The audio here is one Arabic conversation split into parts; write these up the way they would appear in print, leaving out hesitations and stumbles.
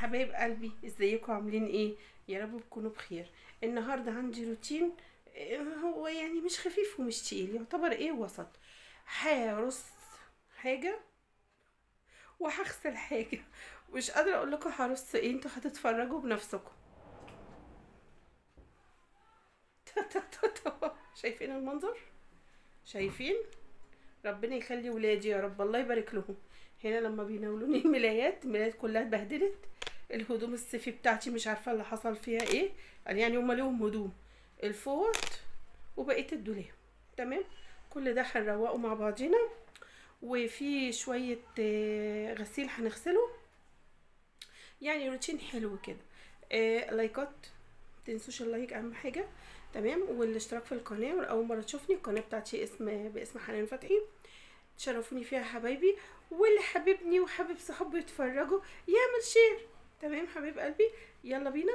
حبايب قلبي، ازيكم عاملين ايه؟ يا رب تكونوا بخير. النهارده عندي روتين، هو يعني مش خفيف ومش تقيل، يعتبر ايه وسط. هرص حاجه وهغسل حاجه. مش قادره اقول لكم هرص ايه، انتوا هتتفرجوا بنفسكم. شايفين المنظر؟ شايفين؟ ربنا يخلي ولادي يا رب، الله يبارك لهم. هنا لما بيناولوني الملايات كلها اتبهدلت. الهدوم الصيفي بتاعتي مش عارفه اللي حصل فيها ايه، يعني هما ليهم هدوم الفوط وبقيه الدولاب. تمام، كل ده هنروقه مع بعضينا. وفي شويه غسيل هنغسله، يعني روتين حلو كده. لايكات، متنسوش اللايك اهم حاجه. تمام، والاشتراك في القناه، واول مره تشوفني القناه بتاعتي باسم حنان فتحي، تشرفوني فيها حبايبي. واللي حبيبني وحبيب صحابه يتفرجوا يعمل شير. تمام حبيب قلبي، يلا بينا.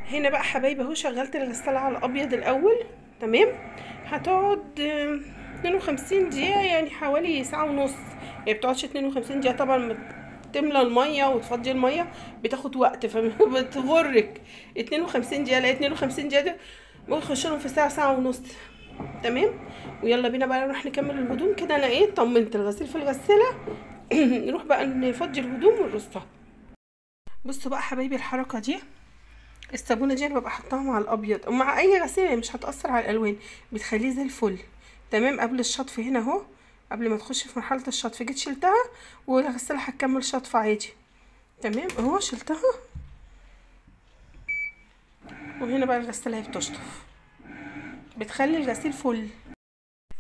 هنا بقى حبايبي اهو شغلت الغسالة على الابيض الاول. تمام، هتقعد 52 دقيقة، يعني حوالي ساعة ونص. هي بتقعدش 52 دقيقة طبعا، تملى المية وتفضي المية بتاخد وقت فبتغرك. 52 دقيقة، لا 52 دقيقة ممكن يخش لهم في ساعة ونص. تمام، ويلا بينا بقى نروح نكمل الهدوم كده. انا ايه طمنت الغسيل في الغسالة. نروح بقى نفضي الهدوم ونرصها. بصوا بقى حبايبي الحركة دي، الصابونه دي انا ببقى حطاها مع الابيض ومع اي غسيل، مش هتاثر على الالوان، بتخليه زي الفل. تمام، قبل الشطف هنا اهو، قبل ما تخش في مرحله الشطف جيت شلتها، والغساله هتكمل شطف عادي. تمام اهو شلتها، وهنا بقى الغساله هي بتشطف، بتخلي الغسيل فل.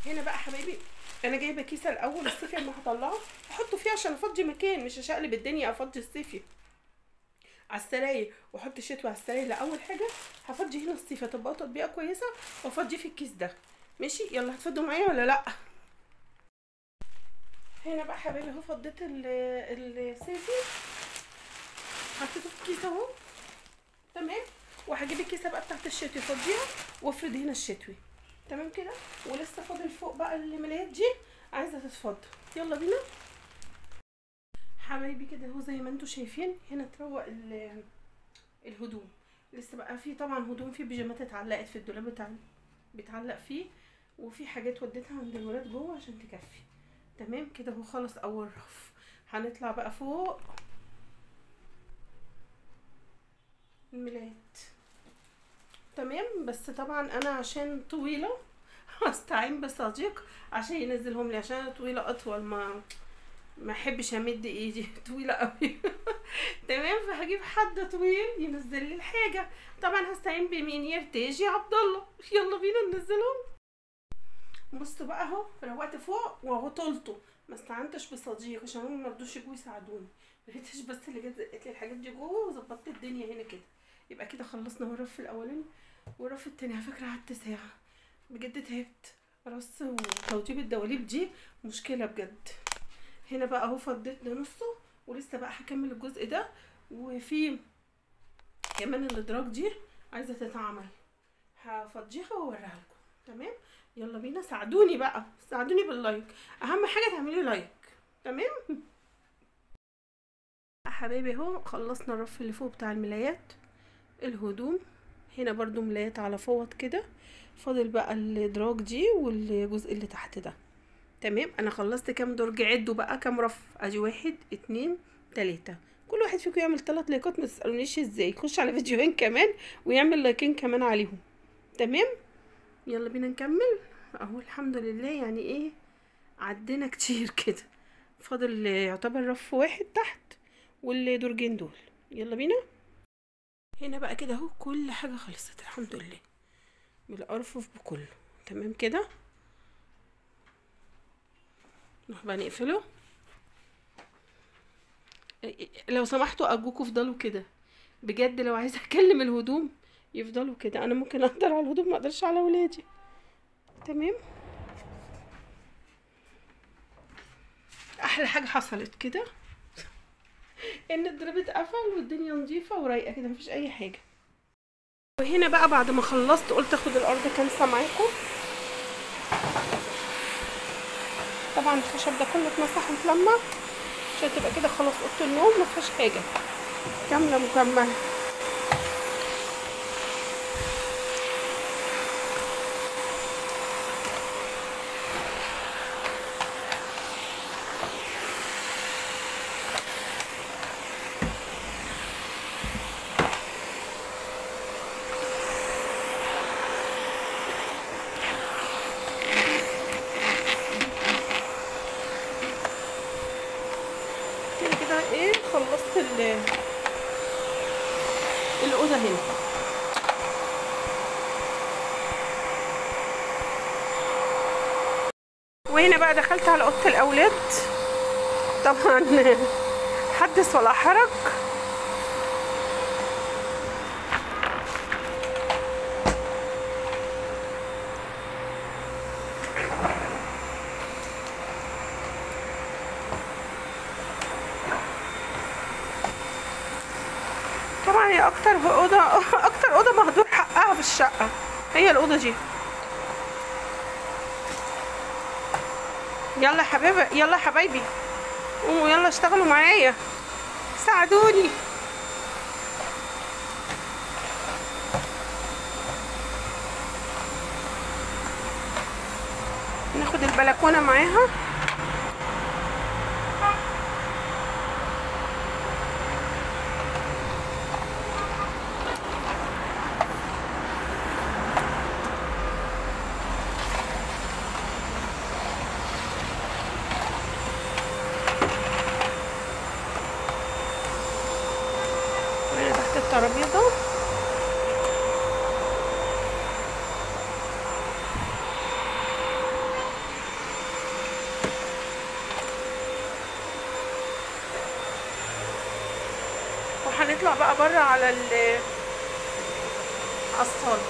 هنا بقى حبايبي انا جايبه كيسه الاول الصيفي، اما هطلعه احطه فيه عشان افضي مكان، مش هشقلب الدنيا افضي الصيفي على السراير واحط شتوي على السراير. لا، اول حاجه هفضي هنا الصيفه تبقى تطبيقه كويسه، وافضيه في الكيس ده. ماشي، يلا هتفضوا معايا ولا لا؟ هنا بقى حبايبي اهو فضيت الصيفي، حطيته في الكيس اهو. تمام، وهجيب الكيسه بقى بتاعت الشتوي فضيها وافرد هنا الشتوي. تمام كده، ولسه فاضل فوق بقى الملايات دي عايزه تتفضى. يلا بينا حبايبي كده اهو، زي ما انتوا شايفين هنا تروق الهدوم. لسه بقى في طبعا هدوم، في بيجامات اتعلقت في الدولاب بتعلق فيه، وفي حاجات وديتها عند الولاد جوه عشان تكفي. تمام كده اهو خلص اول رف. هنطلع بقى فوق الملايات. تمام، بس طبعا انا عشان طويله هستعين بصديق عشان ينزلهم لي، عشان انا طويله اطول، ما احبش امد ايدي طويله قوي. تمام، فهجيب حد طويل ينزل لي الحاجه. طبعا هستعين بمين؟ يرتاج يا عبد الله. يلا بينا ننزلهم. بصوا بقى اهو روقت فوق واهو طولته، ما استعنتش بصديق عشان هم مرضوش يجوا يساعدوني، لقيتش بس اللي جت زقت لي الحاجات دي جوه وظبطت الدنيا هنا كده. يبقى كده خلصنا هو الرف الاولاني، والرف التاني على فكره قعدت ساعه بجد، تعبت. رص وتوضيب الدواليب دي مشكله بجد. هنا بقى اهو فضيت نصه، ولسه بقى هكمل الجزء ده. وفي كمان الادراج دي عايزه تتعمل، هفضيها واوريها لكم. تمام، يلا بينا. ساعدوني بقى، ساعدوني باللايك، اهم حاجه تعملي لايك. تمام حبايبي اهو خلصنا الرف اللي فوق بتاع الملايات. الهدوم هنا برضو ملايات على فوط كده، فاضل بقى الادراج دي والجزء اللي تحت ده. تمام، انا خلصت كام درج، عدوا بقى كام رف. ادي 1 2 3. كل واحد فيكم يعمل 3 لايكات، ما تسالونيش ازاي، يخش على فيديوهين كمان ويعمل لايكين كمان عليهم. تمام، يلا بينا نكمل اهو. الحمد لله يعني ايه، عدينا كتير كده. فاضل يعتبر رف واحد تحت والدرجين دول. يلا بينا. هنا بقى كده اهو كل حاجه خلصت الحمد لله، بالارفف بكله. تمام كده، نروح بقى نقفله. لو سمحتوا ارجوكوا افضلوا كده بجد، لو عايزه اكلم الهدوم يفضلوا كده. انا ممكن اقدر على الهدوم، ما اقدرش على ولادي. تمام، احلى حاجه حصلت كده ان الدولاب اتقفل والدنيا نظيفه ورايقه كده، مفيش اي حاجه. وهنا بقى بعد ما خلصت قلت اخد الارض كنسه معاكم. طبعا الخشب ده كله اتمسح واتلمع عشان تبقى كده خلاص اوضه النوم ما فيهاش حاجه، كامله مكمله. كده ايه خلصت الاوضه هنا. وهنا بقى دخلت على اوضه الاولاد، طبعا حدث ولا حرج. طبعا هي اكتر اوضه مهدور حقها في الشقه هي الاوضه دي. يلا يا حبايبي، يلا يا حبايبي، قوموا يلا اشتغلوا معايا، ساعدوني. ناخد البلكونه معاها. الترابيزه وهنطلع بقى بره على الصاله.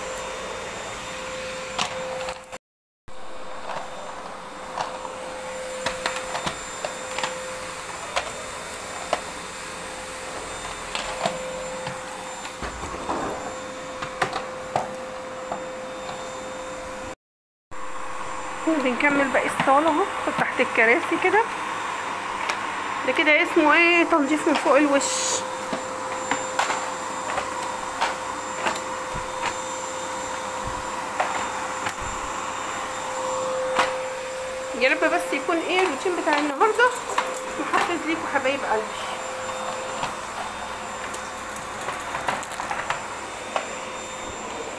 بنكمل باقي الصاله اهو تحت الكراسي كده. ده كده اسمه ايه؟ تنظيف من فوق الوش. يا رب بس يكون ايه الروتين بتاع النهارده محفز ليكوا حبايب قلبي.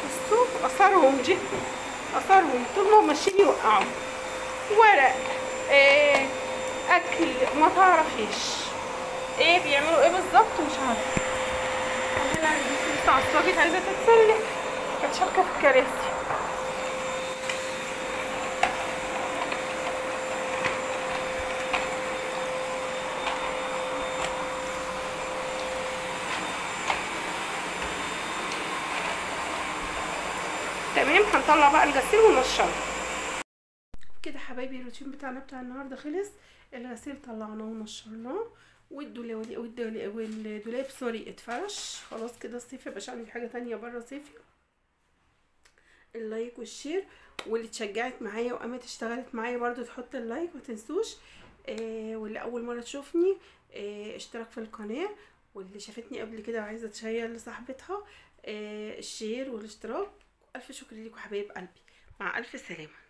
بصوا اثارهم دي، اثارهم طول ما ماشيين يوقعوا ورق، اكل، ما تعرفيش ايه بيعملوا ايه بالظبط، مش عارفه. هنا لسه عصاجت عايزه تتسلق، كانت شابكه في الكراسي. تمام، هنطلع بقى الغسيل وننشره كده حبايبي. الروتين بتاعنا بتاع النهارده خلص. الغسيل طلعناه ونشرناه، والدولاب سوري اتفرش خلاص كده. الصيف مبقاش عندي حاجه تانية بره صيفي. اللايك والشير، واللي اتشجعت معايا وقامت اشتغلت معايا برضو تحط اللايك ما تنسوش. واللي اول مره تشوفني اشترك في القناه، واللي شافتني قبل كده وعايزه تشير لصاحبتها الشير والاشتراك. الف شكر ليكم حبايب قلبي، مع الف سلامه.